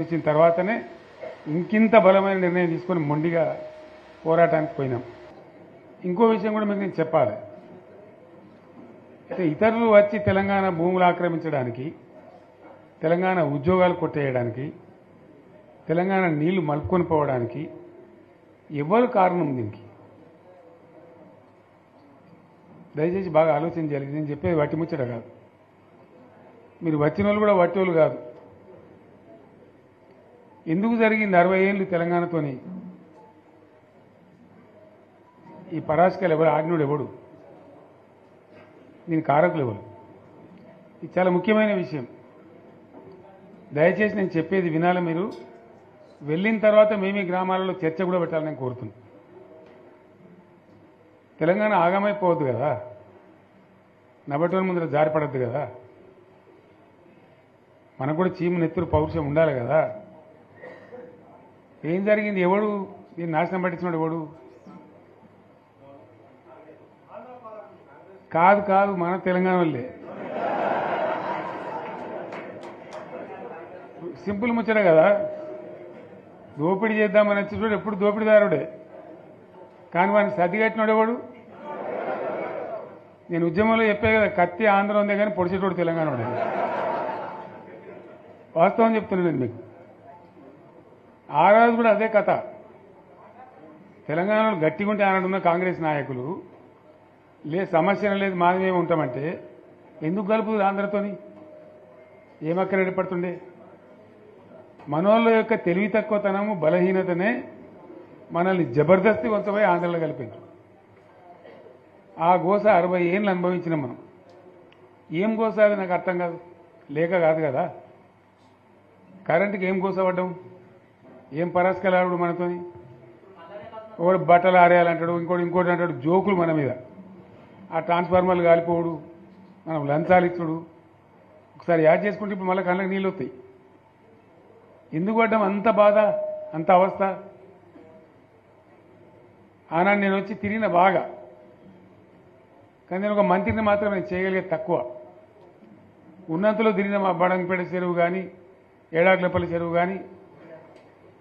ఇచ్చిన తర్వాతనే ఇంకింత బలమైన నిర్ణయం తీసుకొని మొండిగా పోరాటానికి పోయినాం. ఇంకో విషయం కూడా మీకు నేను చెప్పాలి. అయితే ఇతరులు వచ్చి తెలంగాణ భూములు ఆక్రమించడానికి, తెలంగాణ ఉద్యోగాలు కొట్టేయడానికి, తెలంగాణ నీళ్లు మలుపుకొని పోవడానికి ఎవరు కారణం? దీనికి దయచేసి బాగా ఆలోచించాలి. నేను చెప్పేది వట్టి ముచ్చట కాదు. మీరు వచ్చిన వాళ్ళు కూడా వట్టి వాళ్ళు కాదు. ఎందుకు జరిగింది 60 ఏళ్ళు తెలంగాణతోని? ఈ పరాశకాలు ఎవరు? ఆజ్ఞుడు ఎవడు? దీని కారకులు ఎవరు? ఇది చాలా ముఖ్యమైన విషయం. దయచేసి నేను చెప్పేది వినాలి. మీరు వెళ్ళిన తర్వాత మేమీ గ్రామాలలో చర్చ కూడా పెట్టాలని నేను కోరుతున్నాను. తెలంగాణ ఆగమైపోవద్దు కదా, నబటోని ముందర జారిపడద్దు కదా, మనకు కూడా చీము నెత్తురు పౌరుషం ఉండాలి కదా. ఏం జరిగింది? ఎవడు దీన్ని నాశనం పట్టించినాడు? ఎవడు? కాదు కాదు, మన తెలంగాణ వాళ్ళే. సింపుల్ ముచ్చట కదా. దోపిడీ చేద్దామని వచ్చి చూడు, ఎప్పుడు దోపిడీదారుడే. కానీ వాడిని సర్ది కట్టినాడు ఎవడు? నేను ఉద్యమంలో చెప్పే కదా, కత్తి ఆంధ్ర ఉందే కానీ పొడిచేటోడు తెలంగాణ వాడే. వాస్తవం చెప్తున్నాను నేను మీకు. ఆ రోజు కూడా అదే కథ. తెలంగాణలో గట్టిగా ఉంటే ఆనాడున్న కాంగ్రెస్ నాయకులు సమస్య లేదు, మాది మేము ఉంటామంటే ఎందుకు కలుపుతుంది ఆంధ్రతోని? ఏమక్కడ ఏర్పడుతుండే? మనోళ్ళ యొక్క తెలివి తక్కువతనము, బలహీనతనే మనల్ని జబర్దస్తి కొంతపోయి ఆంధ్రలో కలిపారు. ఆ గోస 60 ఏళ్ళు అనుభవించినాం మనం. ఏం గోస అది నాకు అర్థం కాదు. లేక కాదు కదా. కరెంటుకి ఏం గోస పడ్డాం? ఏం పరాస్కలు ఆడు మనతోని? ఒకడు బట్టలు ఆరేయాలంటాడు, ఇంకోటి అంటాడు. జోకులు మన మీద. ఆ ట్రాన్స్ఫార్మర్లు కాలిపోవడు, మనం లంచాలు ఇచ్చుడు. ఒకసారి యాడ్ చేసుకుంటే ఇప్పుడు మళ్ళీ కళ్ళకి నీళ్ళు వస్తాయి. ఎందుకు పడ్డాం అంత బాధ, అంత అవస్థ? ఆనాడు నేను వచ్చి తిరిగిన బాగా, కానీ నేను ఒక మంత్రిని మాత్రం నేను చేయగలిగేది తక్కువ. ఉన్నంతలో తిరిగిన మా బడంగపేట చెరువు కానీ, ఏడాకులపల్లి చెరువు కానీ,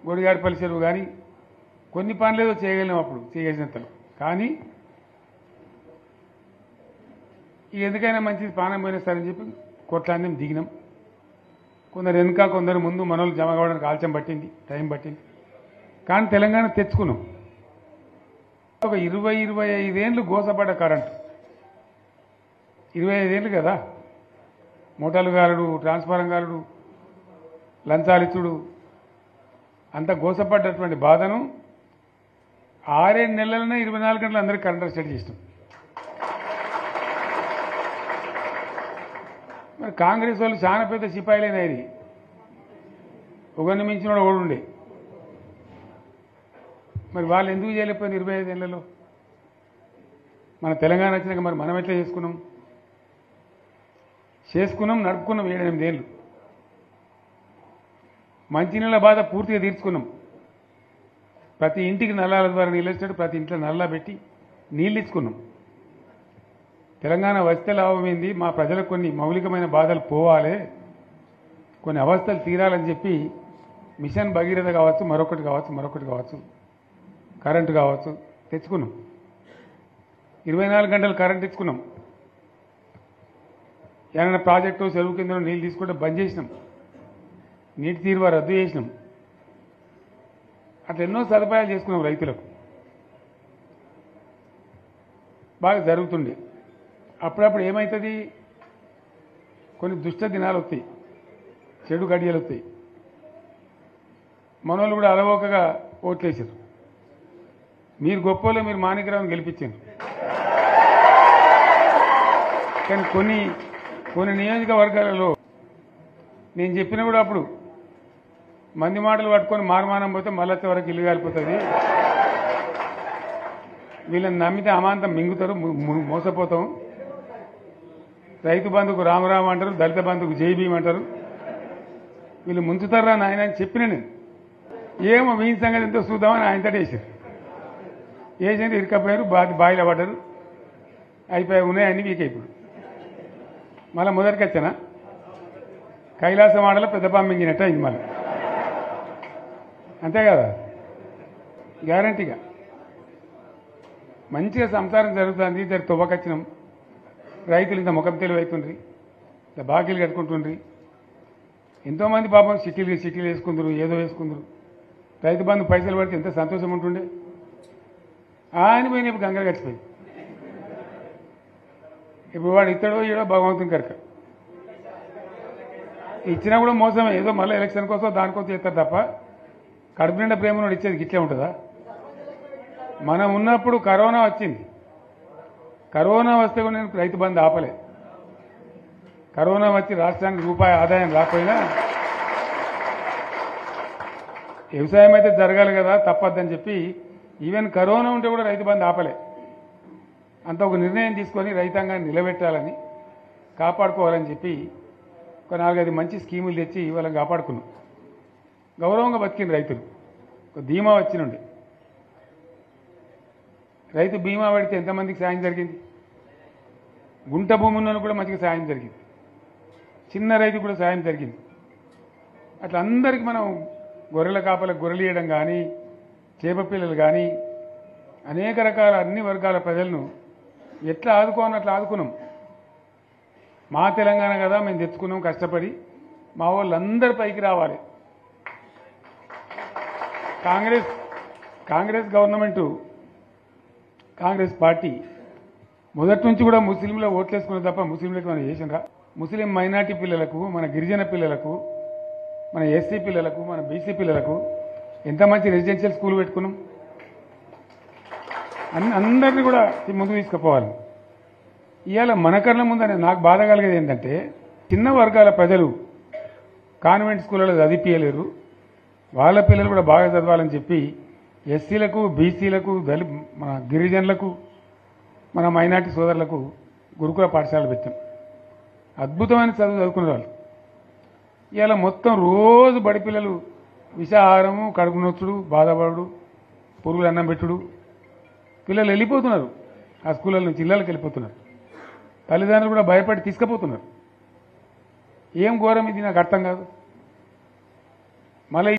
గొడిగాడిపల్లి చెరువు కానీ కొన్ని పనులేదో చేయగలిగినాం అప్పుడు, చేయగలిగినంతలో. కానీ ఎందుకైనా మంచిది ప్రాణం పోయినా సరే అని చెప్పి కొట్లాడినాం, దిగినాం. కొందరు వెనుక, కొందరు ముందు. మనోళ్ళు జమ కావడానికి ఆలస్యం పట్టింది, టైం పట్టింది. కానీ తెలంగాణ తెచ్చుకున్నాం. ఒక 20-25 ఏళ్ళు గోసపడ్డ కరెంటు. 25 ఏళ్ళు కదా. మూటలు గాలుడు, ట్రాన్స్ఫారం గాలుడు, లంచాలిచ్చుడు, అంత గోసపడ్డటువంటి బాధను 6-7 నెలలనే 24 గంటలు అందరికీ కరెంట్ సెట్ చేసినాం. మరి కాంగ్రెస్ వాళ్ళు చాలా పెద్ద సిపాయిలైనది. ఒకరిని మించిన వాడు ఉండే. మరి వాళ్ళు ఎందుకు చేయలేకపోయింది 25 ఏళ్లలో? మన తెలంగాణ వచ్చినాక మరి మనం ఎట్లా చేసుకున్నాం? నడుపుకున్నాం 7-8 ఏళ్ళు. మంచినీళ్ళ బాధ పూర్తిగా తీర్చుకున్నాం. ప్రతి ఇంటికి నల్లాల ద్వారా నీళ్ళు వచ్చినట్టు ప్రతి ఇంట్లో నల్లా పెట్టి నీళ్ళు ఇచ్చుకున్నాం. తెలంగాణ వస్తే లాభమైంది. మా ప్రజలకు కొన్ని మౌలికమైన బాధలు పోవాలి, కొన్ని అవస్థలు తీరాలని చెప్పి మిషన్ భగీరథ కావచ్చు, మరొకటి కావచ్చు, కరెంటు కావచ్చు తెచ్చుకున్నాం. 24 గంటలు కరెంట్ ఇచ్చుకున్నాం. ఏమైనా ప్రాజెక్టు చెరువు కింద నీళ్ళు తీసుకుంటే బంద్ చేసినాం. నీటి తీరువా రద్దు చేసినాం. అట్లా ఎన్నో సదుపాయాలు చేసుకున్నాం. రైతులకు బాగా జరుగుతుండే. అప్పుడప్పుడు ఏమవుతుంది? కొన్ని దుష్ట దినాలు వస్తాయి, చెడు గడియలు వస్తాయి. మనోళ్ళు కూడా అలవోకగా ఓట్లేసారు. మీరు గొప్పలో మీరు మాణిక్యరావుని గెలిపించారు. కానీ కొన్ని నియోజకవర్గాలలో నేను చెప్పినా కూడా అప్పుడు మంది మాటలు పట్టుకొని మారుమానం పోతే మళ్ళీ వరకు ఇల్లు కాలిపోతుంది, వీళ్ళని నమ్మితే అమాంతం మింగుతారు, మోసపోతాం. రైతు బంధుకు రామరామ అంటారు, దళిత బంధుకు జై భీమ్ అంటారు, వీళ్ళు ముంచుతారా నాయన అని చెప్పిన నేను. ఏమో వీని సంగతి ఎంతో చూద్దామని ఆయనతో వేసింది. ఇరుకపోయారు, బాయిలో పడ్డారు, అయిపోయి ఉన్నాయి అన్ని వీక్. ఇప్పుడు మళ్ళీ మొదటికి వచ్చానా? కైలాసం ఆడలో పెద్ద పాము మింగినట్టు అయింది. మళ్ళీ అంతే కదా, గ్యారంటీగా మంచిగా సంసారం జరుగుతుంది. ఇద్దరు తువ్వకొచ్చినాం, రైతులు ఇంత ముఖం తెలివైతుండ్రి, ఇంత బాకీలు కట్టుకుంటుండ్రి. ఎంతోమంది పాపం సిటీలు వేసుకుందరు, ఏదో వేసుకుందరు. రైతు బంధు పైసలు పడితే ఎంత సంతోషం ఉంటుండే. ఆయన పోయిన ఇప్పుడు గంగలు గడిచిపోయి ఇప్పుడు వాడు ఇత్తడో ఏడో భగవంతుని కనుక ఇచ్చినా కూడా మోసమే. ఏదో మళ్ళీ ఎలక్షన్ కోసం దానికోసం చేస్తారు తప్ప కడుపు నిండా ప్రేమను ఇచ్చేది ఇట్లే ఉంటుందా? మనం ఉన్నప్పుడు కరోనా వచ్చింది. కరోనా వస్తే కూడా నేను రైతు బంధు ఆపలే. కరోనా వచ్చి రాష్ట్రానికి రూపాయి ఆదాయం రాకపోయినా వ్యవసాయం అయితే జరగాలి కదా, తప్పద్దని చెప్పి ఈవెన్ కరోనా ఉంటే కూడా రైతు బంధు ఆపలే. అంత ఒక నిర్ణయం తీసుకొని రైతాంగాన్ని నిలబెట్టాలని, కాపాడుకోవాలని చెప్పి ఒక 4-5 మంచి స్కీములు తెచ్చి వాళ్ళని కాపాడుకున్నాం. గౌరవంగా బతికిన రైతులు ఒక ధీమా వచ్చినుండి. రైతు బీమా పడితే ఎంతమందికి సాయం జరిగింది? గుంట భూమి ఉన్న కూడా మంచిగా సాయం జరిగింది, చిన్న రైతు కూడా సాయం జరిగింది. అట్లా అందరికీ మనం గొర్రెల కాపలకు గొర్రెలు ఇవ్వడం కానీ, చేప పిల్లలు కానీ, అనేక రకాల అన్ని వర్గాల ప్రజలను ఎట్లా ఆదుకోవాలని అట్లా ఆదుకున్నాం. మా తెలంగాణ కదా, మేము తెచ్చుకున్నాం కష్టపడి. మా వాళ్ళందరూ పైకి రావాలి. కాంగ్రెస్ గవర్నమెంటు, కాంగ్రెస్ పార్టీ మొదటి నుంచి కూడా ముస్లింలు ఓట్లేసుకున్న తప్ప ముస్లింలకు మనం చేసినరా? ముస్లిం మైనార్టీ పిల్లలకు, మన గిరిజన పిల్లలకు, మన ఎస్సీ పిల్లలకు, మన బీసీ పిల్లలకు ఎంత మంచి రెసిడెన్షియల్ స్కూల్ పెట్టుకున్నాం. అందరినీ కూడా ముందుకు తీసుకుపోవాలి. ఇవాళ మన కళ్ళ ముందని నాకు బాధ కలిగేది ఏంటంటే, చిన్న వర్గాల ప్రజలు కాన్వెంట్ స్కూళ్ళలో చదివించలేరు, వాళ్ళ పిల్లలు కూడా బాగా చదవాలని చెప్పి ఎస్సీలకు, బీసీలకు, మన గిరిజనులకు, మన మైనార్టీ సోదరులకు గురుకుల పాఠశాలలు పెట్టాం. అద్భుతమైన చదువు చదువుకునే వాళ్ళు. ఇవాళ మొత్తం రోజు బడి పిల్లలు విషాహారము, కడుపు నొచ్చుడు, బాధపడు, పురుగులు అన్నం పెట్టుడు. పిల్లలు వెళ్ళిపోతున్నారు, ఆ స్కూళ్ళ నుంచి ఇళ్ళకి వెళ్ళిపోతున్నారు. తల్లిదండ్రులు కూడా భయపడి తీసుకుపోతున్నారు. ఏం ఘోరం ఇది, నాకు అర్థం కాదు. మళ్ళీ